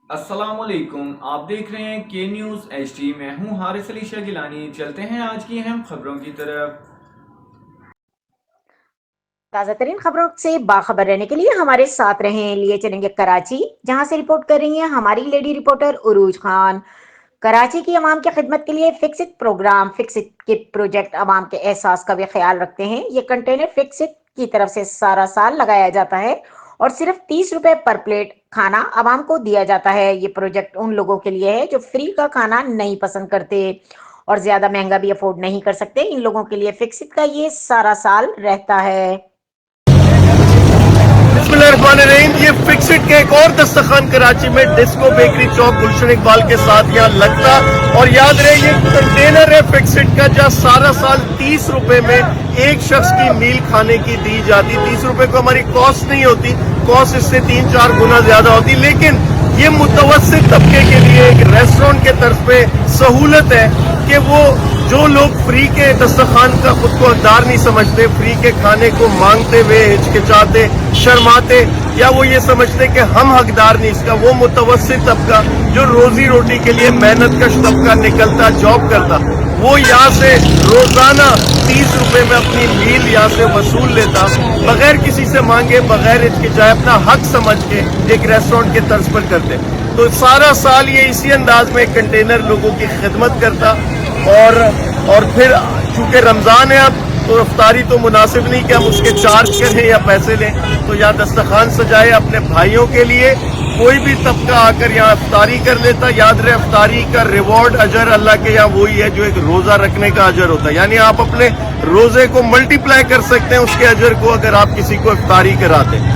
अस्सलाम वालेकुम, आप देख रहे हैं के न्यूज़ HD। मैं हूं हारिस अली शाह गिलानी। चलते हैं आज की अहम खबरों की तरफ। ताज़ा तरीन खबरों से बाखबर रहने के लिए हमारे साथ रहें। लिए चलेंगे कराची, जहां से रिपोर्ट कर रही हैं हमारी लेडी रिपोर्टर उरूज खान। कराची की आवाम की खिदमत के लिए फिक्सिट प्रोग्राम फिक्सिट के प्रोजेक्ट आवाम के एहसास का भी ख्याल रखते हैं। ये कंटेनर फिक्सिट की तरफ से सारा साल लगाया जाता है और सिर्फ 30 रुपए पर प्लेट खाना आवाम को दिया जाता है। ये प्रोजेक्ट उन लोगों के लिए है जो फ्री का खाना नहीं पसंद करते और ज्यादा महंगा भी अफोर्ड नहीं कर सकते। इन लोगों के लिए फिक्सिट का ये सारा साल रहता है। बिस्मिल्लाहिर्रहमानिर्रहीम। ये फिक्सिट के एक और दस्तरखान कराची में डिस्को बेकरी चौक गुलशन इकबाल के साथ यहाँ लगता। और याद रहे ये कंटेनर है फिक्सिट का, जहाँ सारा साल 30 रुपए में एक शख्स की मील खाने की दी जाती। 30 रुपए को हमारी कॉस्ट नहीं होती, कॉस्ट इससे 3-4 गुना ज्यादा होती। लेकिन ये मुतवस्सित तबके के लिए एक रेस्टोरेंट के तरफ पे सहूलत है कि वो जो लोग फ्री के दस्तरखान का खुद को हकदार नहीं समझते, फ्री के खाने को मांगते हुए हिचकिचाते, शर्माते, या वो ये समझते कि हम हकदार नहीं इसका, वो मुतवस्सित तबका जो रोजी रोटी के लिए मेहनत कश तबका निकलता, जॉब करता, वो यहाँ से रोजाना 30 रुपए में अपनी मील यहाँ से वसूल लेता, बगैर किसी से मांगे, बगैर हिचकिचाए, अपना हक समझ के एक रेस्टोरेंट के तर्ज पर करते। तो सारा साल ये इसी अंदाज में कंटेनर लोगों की खिदमत करता। और फिर चूंकि रमजान है अब, तो इफ्तारी तो मुनासिब नहीं कि हम उसके चार्ज करें या पैसे लें, तो यहाँ दस्तरखान सजाए अपने भाइयों के लिए। कोई भी तबका आकर यहाँ इफ्तारी कर लेता। याद रहे इफ्तारी का रिवॉर्ड अजर अल्लाह के यहाँ वही है जो एक रोजा रखने का अजर होता है, यानी आप अपने रोजे को मल्टीप्लाई कर सकते हैं उसके अजर को, अगर आप किसी को इफ्तारी कराते हैं।